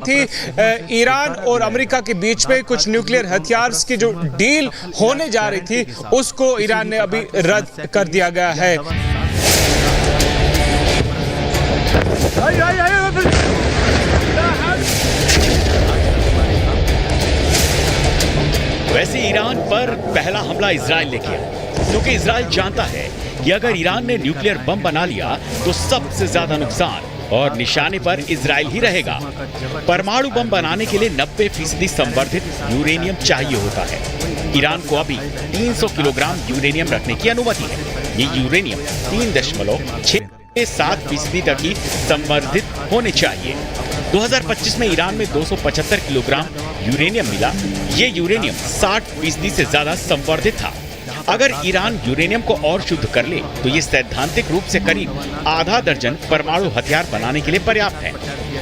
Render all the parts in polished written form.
थी ईरान और अमेरिका के बीच में कुछ न्यूक्लियर हथियार की जो डील होने जा रही थी उसको ईरान ने अभी रद्द कर दिया गया है। वैसे ईरान पर पहला हमला इजराइल ने किया, क्योंकि इजराइल जानता है कि अगर ईरान ने न्यूक्लियर बम बना लिया तो सबसे ज्यादा नुकसान और निशाने पर इजराइल ही रहेगा। परमाणु बम बनाने के लिए 90% संवर्धित यूरेनियम चाहिए होता है। ईरान को अभी 300 किलोग्राम यूरेनियम रखने की अनुमति है। ये यूरेनियम 3.67% तक ही संवर्धित होने चाहिए। 2025 में ईरान में 275 किलोग्राम यूरेनियम मिला। ये यूरेनियम 60% से ज्यादा संवर्धित था। अगर ईरान यूरेनियम को और शुद्ध कर ले तो ये सैद्धांतिक रूप से करीब आधा दर्जन परमाणु हथियार बनाने के लिए पर्याप्त है।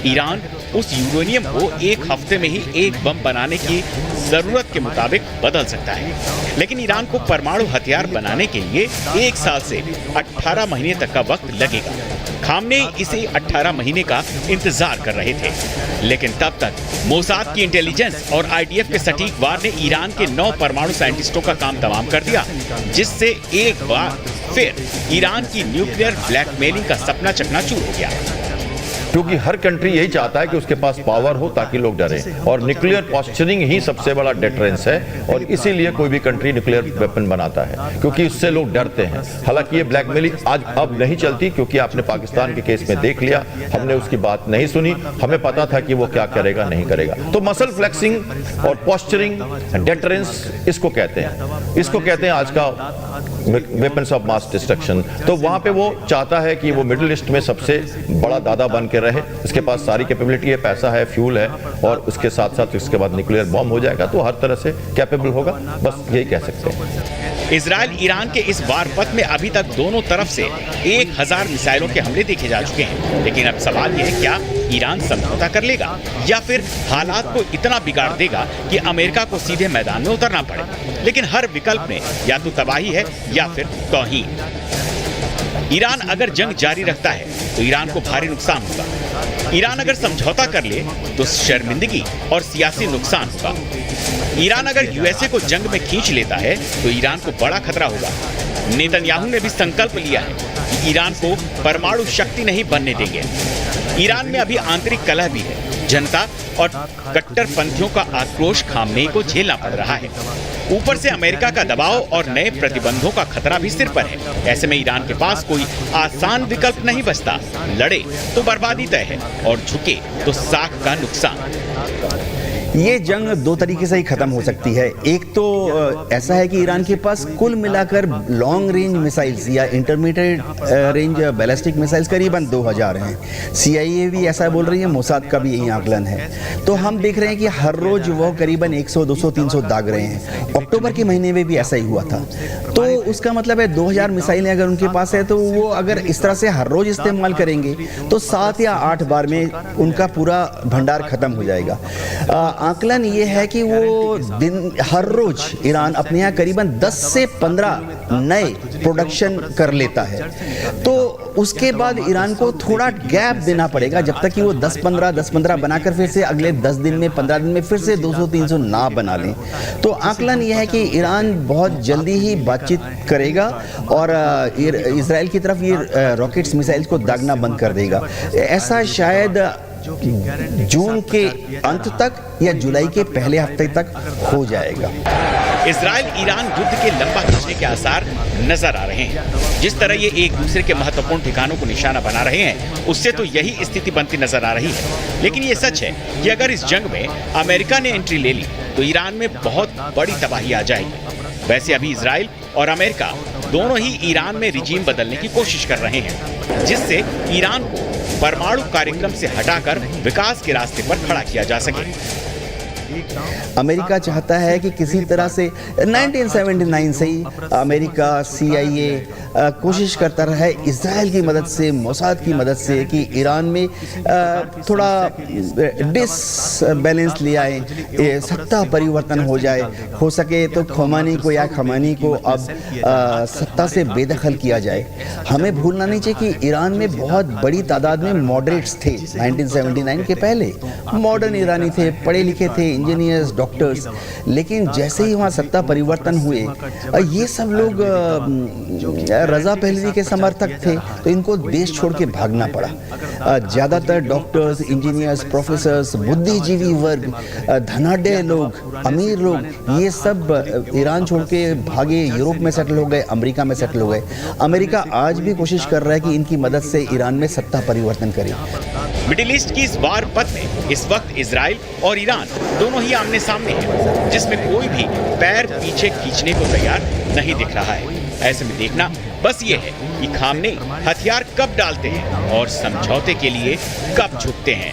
ईरान उस यूरेनियम को एक हफ्ते में ही एक बम बनाने की जरूरत के मुताबिक बदल सकता है, लेकिन ईरान को परमाणु हथियार बनाने के लिए 1 साल से 18 महीने तक का वक्त लगेगा। खामने इसे 18 महीने का इंतजार कर रहे थे, लेकिन तब तक मोसाद की इंटेलिजेंस और आईडीएफ के सटीक वार ने ईरान के 9 परमाणु साइंटिस्टों का काम तमाम कर दिया, जिससे एक बार फिर ईरान की न्यूक्लियर ब्लैकमेलिंग का सपना चकनाचूर हो गया। क्योंकि हर कंट्री यही चाहता है कि उसके पास पावर हो ताकि लोग डरें, और न्यूक्लियर पॉस्चरिंग ही सबसे बड़ा डेटरेंस है, और इसीलिए कोई भी कंट्री न्यूक्लियर वेपन बनाता है क्योंकि इससे लोग डरते हैं। हालांकि ये ब्लैकमेलिंग आज अब नहीं चलती, क्योंकि आपने पाकिस्तान के केस में देख लिया, हमने उसकी बात नहीं सुनी, हमें पता था कि वो क्या करेगा नहीं करेगा। तो मसल फ्लेक्सिंग और पॉस्चरिंग डेटरेंस इसको कहते हैं आज का वेपन्स ऑफ मास डिस्ट्रक्शन। तो वहां पे वो चाहता है कि वो मिडिल ईस्ट में सबसे बड़ा दादा बन के रहे, इसके पास सारी कैपेबिलिटी है, पैसा है, फ्यूल है, और उसके साथ साथ इसके बाद न्यूक्लियर बॉम्ब हो जाएगा तो हर तरह से कैपेबल होगा। बस यही कह सकते हैं। इजराइल ईरान के इस वार पथ में अभी तक दोनों तरफ से 1000 मिसाइलों के हमले देखे जा चुके हैं, लेकिन अब सवाल यह है क्या ईरान समझौता कर लेगा या फिर हालात को इतना बिगाड़ देगा कि अमेरिका को सीधे मैदान में उतरना पड़े। लेकिन हर विकल्प में या तो तबाही है या फिर तौहीन। ईरान अगर जंग जारी रखता है तो ईरान को भारी नुकसान होगा। ईरान अगर समझौता कर ले तो शर्मिंदगी और सियासी नुकसान होगा। ईरान अगर यूएसए को जंग में खींच लेता है तो ईरान को बड़ा खतरा होगा। नेतन्याहू ने भी संकल्प लिया है कि ईरान को परमाणु शक्ति नहीं बनने देंगे। ईरान में अभी आंतरिक कलह भी है। जनता और कट्टरपंथियों का आक्रोश खामनेई को झेलना पड़ रहा है। ऊपर से अमेरिका का दबाव और नए प्रतिबंधों का खतरा भी सिर पर है। ऐसे में ईरान के पास कोई आसान विकल्प नहीं बचता। लड़े तो बर्बादी तय है और झुके तो साख का नुकसान। ये जंग 2 तरीके से ही खत्म हो सकती है। एक तो ऐसा है कि ईरान के पास कुल मिलाकर लॉन्ग रेंज मिसाइल्स या इंटरमीडिएट रेंज बैलिस्टिक मिसाइल्स करीबन 2000 हैं। CIA भी ऐसा बोल रही है, मोसाद का भी यही आकलन है। तो हम देख रहे हैं कि हर रोज वो करीबन 100, 200, 300 दाग रहे हैं। अक्टूबर के महीने में भी ऐसा ही हुआ था। तो उसका मतलब है 2000 मिसाइलें अगर उनके पास है तो वो अगर इस तरह से हर रोज इस्तेमाल करेंगे तो 7 या 8 बार में उनका पूरा भंडार खत्म हो जाएगा। आकलन ये है कि वो हर रोज ईरान अपने यहाँ करीबन 10 से 15 नए प्रोडक्शन कर लेता है। तो उसके बाद ईरान को थोड़ा गैप देना पड़ेगा जब तक कि वो 10-15 बनाकर फिर से अगले 10 दिन में 15 दिन में फिर से 200-300 ना बना लें। तो आकलन यह है कि ईरान बहुत जल्दी ही बातचीत करेगा और इजराइल की तरफ ये रॉकेट्स मिसाइल्स को दागना बंद कर देगा। ऐसा शायद जून के अंत तक या जुलाई के पहले हफ्ते तक हो जाएगा। इजराइल ईरान युद्ध के लंबा खींचने के आसार नजर आ रहे हैं। जिस तरह ये एक दूसरे के महत्वपूर्ण ठिकानों को निशाना बना रहे हैं, उससे तो यही स्थिति बनती नजर आ रही है। लेकिन ये सच है कि अगर इस जंग में अमेरिका ने एंट्री ले ली तो ईरान में बहुत बड़ी तबाही आ जाएगी। वैसे अभी इजराइल और अमेरिका दोनों ही ईरान में रिजीम बदलने की कोशिश कर रहे हैं, जिससे ईरान को परमाणु कार्यक्रम से हटाकर विकास के रास्ते पर खड़ा किया जा सके। अमेरिका चाहता है कि किसी तरह से 1979 से ही अमेरिका CIA कोशिश करता रहा है इजराइल की मदद से, मोसाद की मदद से कि ईरान में थोड़ा डिसबैलेंस ले आए, सत्ता परिवर्तन हो जाए, हो सके तो खमानी को अब सत्ता से बेदखल किया जाए। हमें भूलना नहीं चाहिए कि ईरान में बहुत बड़ी तादाद में मॉडरेट्स थे 1979 के पहले, मॉडर्न ईरानी थे, पढ़े लिखे थे, इंजीनियर्स, डॉक्टर्स, लेकिन जैसे ही वहाँ सत्ता परिवर्तन हुए ये सब लोग रजा पहलवी के समर्थक थे, तो इनको देश छोड़ के भागना पड़ा। ज़्यादातर डॉक्टर्स, इंजीनियर्स, प्रोफेसर्स, बुद्धिजीवी वर्ग, धनाढ्य लोग, अमीर लोग, ये सब ईरान छोड़ के भागे, यूरोप में सेटल हो गए, अमेरिका में सेटल हो गए। अमेरिका आज भी कोशिश कर रहा है कि इनकी मदद से ईरान में सत्ता परिवर्तन करे। मिडिल ईस्ट की इस वार पथ में इस वक्त इजराइल और ईरान दोनों ही आमने सामने हैं, जिसमें कोई भी पैर पीछे खींचने को तैयार नहीं दिख रहा है। ऐसे में देखना बस ये है कि खामने हथियार कब डालते हैं और समझौते के लिए कब झुकते हैं।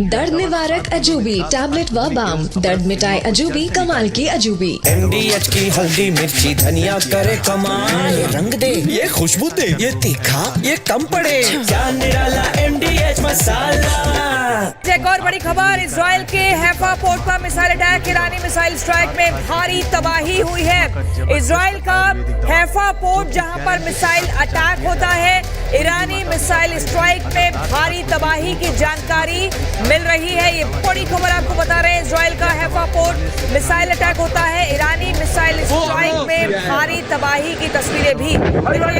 दर्द निवारक अजूबी टैबलेट व बाम, दर्द मिटाए अजूबी, कमाल की अजूबी। MDH की हल्दी मिर्ची धनिया करे कमाल, ये रंग दे, ये खुशबू दे, ये तीखा, ये कम पड़े, क्या निराला MDH मसाला। एक और बड़ी खबर, इजराइल के हैफा पोर्ट पर मिसाइल अटैक, ईरानी मिसाइल स्ट्राइक में भारी तबाही हुई है। इजराइल का हैफा पोर्ट जहां पर मिसाइल अटैक होता है, ईरानी मिसाइल स्ट्राइक में भारी तबाही की जानकारी मिल रही है। ये बड़ी खबर आपको बता रहे हैं, इजराइल का हैफा पोर्ट मिसाइल अटैक होता है, ईरानी मिसाइल स्ट्राइक में भारी तबाही की तस्वीरें भी मिल रही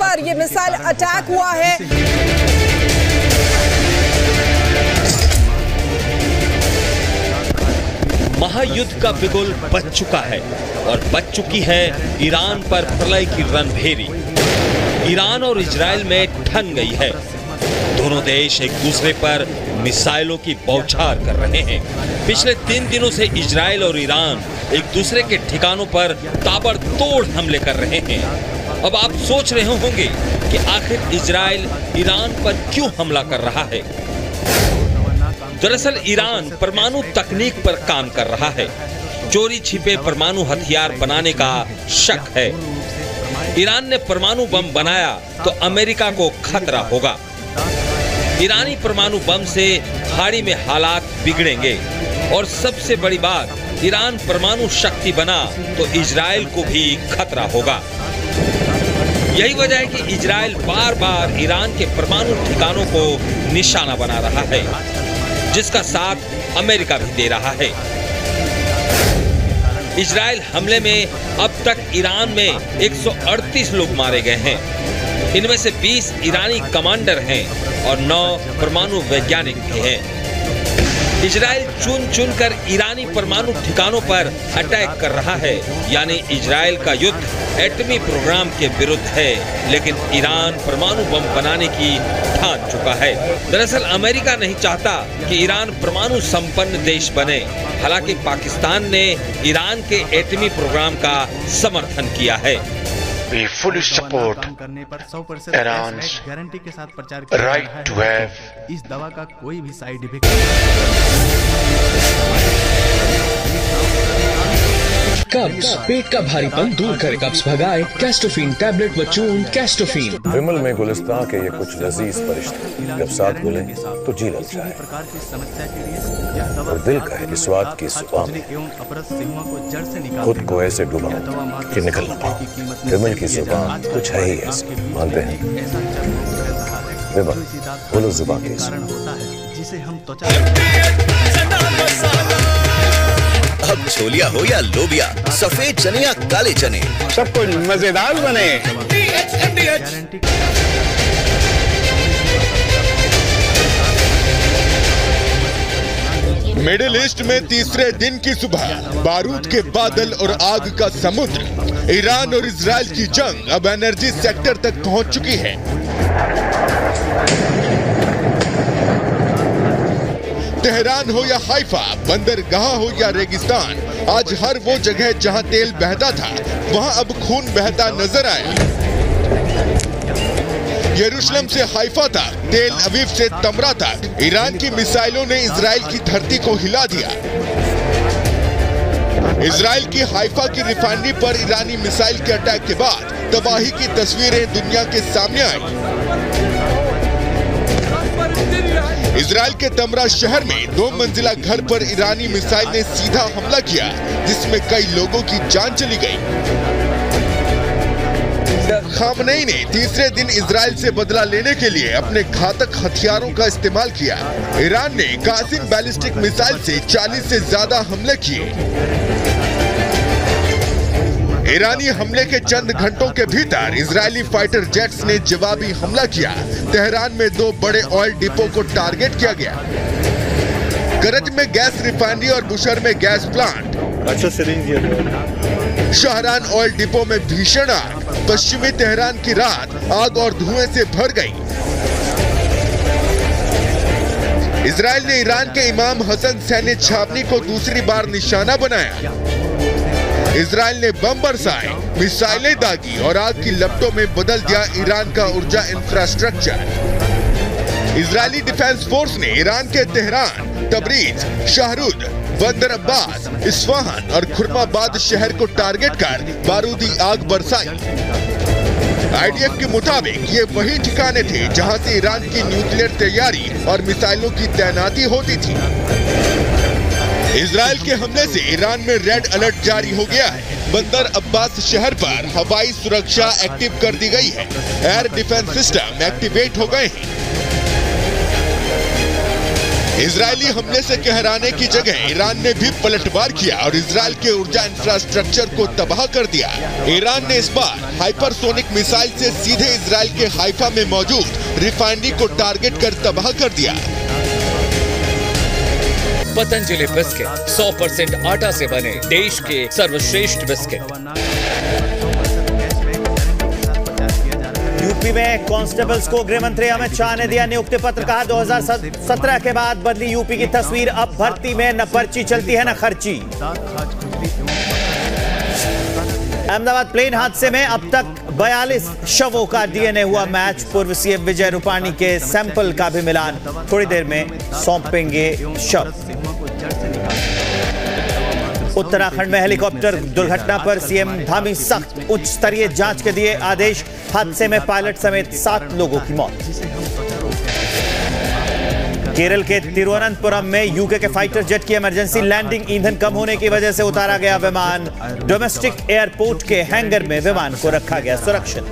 पर ये मिसाइल अटैक हुआ है। महायुद्ध का बिगुल बज चुका है और बज चुकी है ईरान पर प्रलय की रणभेरी। ईरान और इजराइल में ठन गई है। दोनों देश एक दूसरे पर मिसाइलों की बौछार कर रहे हैं। पिछले 3 दिनों से इजराइल और ईरान एक दूसरे के ठिकानों पर ताबड़तोड़ हमले कर रहे हैं। अब आप सोच रहे होंगे कि आखिर इजराइल ईरान पर क्यों हमला कर रहा है। दरअसल ईरान परमाणु तकनीक पर काम कर रहा है। चोरी छिपे परमाणु हथियार बनाने का शक है। ईरान ने परमाणु बम बनाया तो अमेरिका को खतरा होगा। ईरानी परमाणु बम से खाड़ी में हालात बिगड़ेंगे और सबसे बड़ी बात, ईरान परमाणु शक्ति बना तो इजराइल को भी खतरा होगा। यही वजह है कि इजराइल बार बार ईरान के परमाणु ठिकानों को निशाना बना रहा है, जिसका साथ अमेरिका भी दे रहा है। इजराइल हमले में अब तक ईरान में 138 लोग मारे गए हैं। इनमें से 20 ईरानी कमांडर हैं और 9 परमाणु वैज्ञानिक भी हैं। इजराइल चुन चुन कर ईरानी परमाणु ठिकानों पर अटैक कर रहा है, यानी इजराइल का युद्ध एटमी प्रोग्राम के विरुद्ध है, लेकिन ईरान परमाणु बम बनाने की ठान चुका है। दरअसल अमेरिका नहीं चाहता कि ईरान परमाणु संपन्न देश बने। हालांकि पाकिस्तान ने ईरान के एटमी प्रोग्राम का समर्थन किया है। We fully support Iran's right to have इस दवा का कोई भी साइड इफेक्ट। कब्ज, पेट का भारीपन दूर करे, कब्ज भगाए, कैस्टोफिन टैबलेट व चूर्ण कैस्टोफिन। विमल में गुलिस्तां के ये कुछ लजीज फरिश्ते जब साथ मिले तो जी लग जाए और दिल कहे कि स्वाद की जुबान में खुद को ऐसे डुबाऊं कि निकल न पाऊं। विमल की जुबान कुछ है ही ऐसी, मानते हैं। विमल बोलो जुबान के जिसे हम त्वचा अब छोलिया हो या लोबिया, सफेद चने या काले चने, सब कुछ मजेदार बने। मिडिल ईस्ट में तीसरे दिन की सुबह बारूद के बादल और आग का समुद्र। ईरान और इजराइल की जंग अब एनर्जी सेक्टर तक पहुंच चुकी है। तेहरान हो या हाइफा, बंदरगाह हो या रेगिस्तान, आज हर वो जगह जहां तेल बहता था वहां अब खून बहता नजर आया। यरूशलेम से हाइफा तक, तेल अवीव से तमरा तक, ईरान की मिसाइलों ने इजराइल की धरती को हिला दिया। इजराइल की हाइफा की रिफाइनरी पर ईरानी मिसाइल के अटैक के बाद तबाही की तस्वीरें दुनिया के सामने आई। इजराइल के तमरा शहर में 2 मंजिला घर पर ईरानी मिसाइल ने सीधा हमला किया, जिसमें कई लोगों की जान चली गई। खामनेई ने तीसरे दिन इजराइल से बदला लेने के लिए अपने घातक हथियारों का इस्तेमाल किया। ईरान ने कासिम बैलिस्टिक मिसाइल से 40 से ज्यादा हमले किए। ईरानी हमले के चंद घंटों के भीतर इजरायली फाइटर जेट्स ने जवाबी हमला किया। तेहरान में 2 बड़े ऑयल डिपो को टारगेट किया गया। करज में गैस रिफाइनरी और बुशर में गैस प्लांट। शाहरान ऑयल डिपो में भीषण आग। पश्चिमी तेहरान की रात आग और धुएं से भर गई। इजराइल ने ईरान के इमाम हसन सैन्य छावनी को दूसरी बार निशाना बनाया। इजराइल ने बम बरसाए, मिसाइलें दागी और आग की लपटों में बदल दिया ईरान का ऊर्जा इंफ्रास्ट्रक्चर। इजरायली डिफेंस फोर्स ने ईरान के तेहरान, तबरीज, शाहरुद, बंदर अब्बास, इस्फहान और खुरमाबाद शहर को टारगेट कर बारूदी आग बरसाई। आईडीएफ के मुताबिक ये वही ठिकाने थे जहां से ईरान की न्यूक्लियर तैयारी और मिसाइलों की तैनाती होती थी। इजराइल के हमले से ईरान में रेड अलर्ट जारी हो गया है। बंदर अब्बास शहर पर हवाई सुरक्षा एक्टिव कर दी गई है। एयर डिफेंस सिस्टम एक्टिवेट हो गए हैं। इजरायली हमले से कहराने की जगह ईरान ने भी पलटवार किया और इजराइल के ऊर्जा इंफ्रास्ट्रक्चर को तबाह कर दिया। ईरान ने इस बार हाइपरसोनिक मिसाइल से सीधे इजराइल के हाइफा में मौजूद रिफाइनरी को टारगेट कर तबाह कर दिया। पतंजलि बिस्किट 100% आटा से बने देश के सर्वश्रेष्ठ बिस्किट। यूपी में कांस्टेबल्स को गृह मंत्री अमित शाह ने दिया नियुक्ति पत्र। कहा 2017 के बाद बदली यूपी की तस्वीर। अब भर्ती में न पर्ची चलती है न खर्ची। अहमदाबाद प्लेन हादसे में अब तक 42 शवों का डीएनए हुआ मैच। पूर्व सीएम विजय रूपाणी के सैंपल का भी मिलान। थोड़ी देर में सौंपेंगे शव। उत्तराखंड में हेलीकॉप्टर दुर्घटना पर सीएम धामी सख्त उच्च स्तरीय जांच के दिए आदेश। हादसे में पायलट समेत 7 लोगों की मौत। केरल के तिरुवनंतपुरम में यूके के फाइटर जेट की इमरजेंसी लैंडिंग। ईंधन कम होने की वजह से उतारा गया विमान। डोमेस्टिक एयरपोर्ट के हैंगर में विमान को रखा गया सुरक्षित।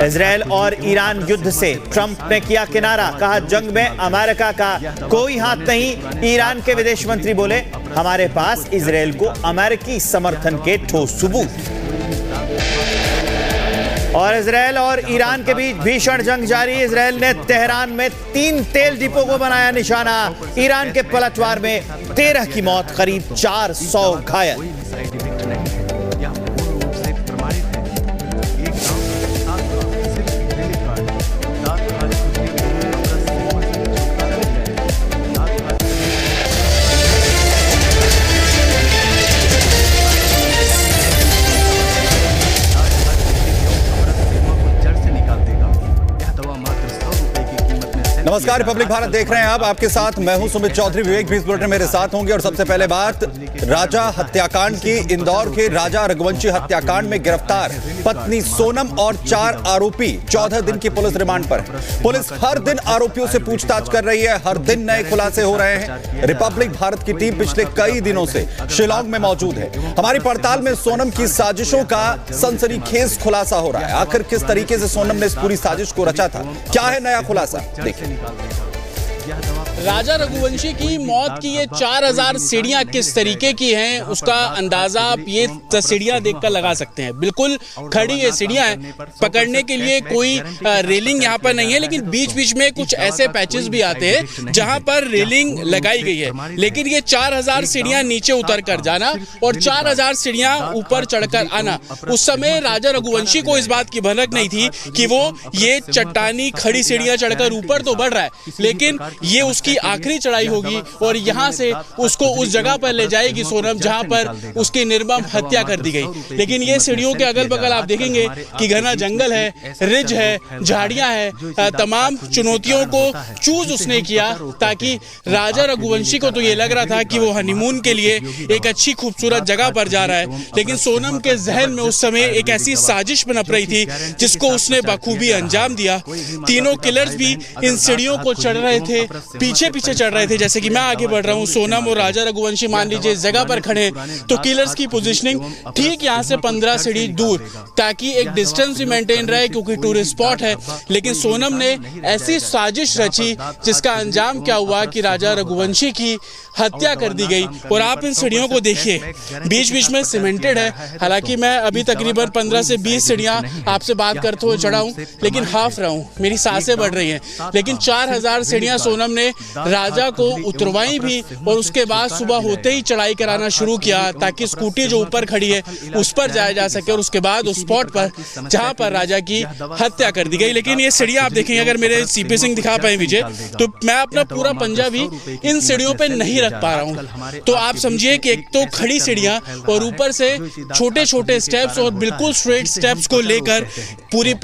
इजरायल और ईरान युद्ध से ट्रंप ने किया किनारा। कहा जंग में अमेरिका का कोई हाथ नहीं। ईरान के विदेश मंत्री बोले हमारे पास इजरायल को अमेरिकी समर्थन के ठोस सबूत। और इजरायल और ईरान के बीच भीषण जंग जारी। इजरायल ने तेहरान में 3 तेल डिपो को बनाया निशाना। ईरान के पलटवार में 13 की मौत, करीब 400 घायल। नमस्कार, रिपब्लिक भारत देख रहे हैं आप। आपके साथ मैं हूं सुमित चौधरी। विवेक भी इस बुलेटिन मेरे साथ होंगे। और सबसे पहले बात राजा हत्याकांड की। इंदौर के राजा रघुवंशी हत्याकांड में गिरफ्तार पत्नी सोनम और 4 आरोपी 14 दिन की पुलिस रिमांड पर। पुलिस हर दिन आरोपियों से पूछताछ कर रही है, हर दिन नए खुलासे हो रहे हैं। रिपब्लिक भारत की टीम पिछले कई दिनों से शिलांग में मौजूद है। हमारी पड़ताल में सोनम की साजिशों का सनसनीखेज खुलासा हो रहा है। आखिर किस तरीके से सोनम ने इस पूरी साजिश को रचा था, क्या है नया खुलासा, देखिए। राजा रघुवंशी की मौत की ये 4000 सीढ़ियां किस तरीके की हैं, उसका अंदाजा आप ये सीढ़ियां देखकर लगा सकते हैं। बिल्कुल खड़ी ये सीढ़ियां हैं, पकड़ने के लिए कोई रेलिंग यहाँ पर नहीं है, लेकिन बीच बीच में कुछ ऐसे पैचेस भी आते हैं जहां पर रेलिंग लगाई गई है। लेकिन ये 4000 सीढ़ियां नीचे उतर कर जाना और 4000 सीढ़ियां ऊपर चढ़कर आना, उस समय राजा रघुवंशी को इस बात की भनक नहीं थी कि वो ये चट्टानी खड़ी सीढ़ियां चढ़कर ऊपर तो बढ़ रहा है, लेकिन ये उसकी आखिरी चढ़ाई होगी और यहां से उसको उस जगह पर ले जाएगी सोनम जहां पर उसकी निर्मम हत्या कर दी गई। लेकिन ये सीढ़ियों के अगल बगल आप देखेंगे कि घना जंगल है, रिज है, झाड़ियां है, तमाम चुनौतियों को चूज उसने किया ताकि राजा रघुवंशी को तो ये लग रहा था कि वो हनीमून के लिए एक अच्छी खूबसूरत जगह पर जा रहा है, लेकिन सोनम के जहन में उस समय एक ऐसी साजिश बनप रही थी जिसको उसने बखूबी अंजाम दिया। तीनों किलर्स भी इन सीढ़ियों को चढ़ रहे थे, पीछे पीछे चढ़ रहे थे। जैसे कि मैं आगे बढ़ रहा हूं, सोनम और राजा रघुवंशी मान लीजिए इस जगह पर खड़े हैं, तो किलर्स की पोजीशनिंग ठीक यहां से 15 सीढ़ी दूर, ताकि एक डिस्टेंस भी मेंटेन रहे क्योंकि टूरिस्ट स्पॉट है। लेकिन सोनम ने ऐसी साजिश रची जिसका अंजाम क्या हुआ कि राजा रघुवंशी की हत्या कर दी गई। और आप इन सीढ़ियों को देखिए, बीच बीच में सीमेंटेड है। हालांकि मैं अभी तकरीबन 15 से 20 सीढ़ियां आपसे बात करते हुए चढ़ा हूं, लेकिन हाफ रहा हूं, मेरी सांसें बढ़ रही हैं। लेकिन 4000 सीढ़ियां सोनम ने राजा को उतरवाई भी और उसके बाद सुबह होते ही चढ़ाई कराना शुरू किया ताकि स्कूटी जो ऊपर खड़ी है उस पर जाया जा सके और उसके बाद उस स्पॉट पर जहां पर राजा की हत्या कर दी गई। लेकिन ये सीढ़ियां आप देखेंगे, अगर मेरे सीपी सिंह दिखा पाए विजय, तो मैं अपना पूरा पंजा भी इन सीढ़ियों पे नहीं रख पा रहा हूं। तो आप समझिए कि एक तो खड़ी सीढ़ियां और ऊपर से छोटे छोटे स्टेप्स और बिल्कुल स्ट्रेट स्टेप्स को लेकर पूरी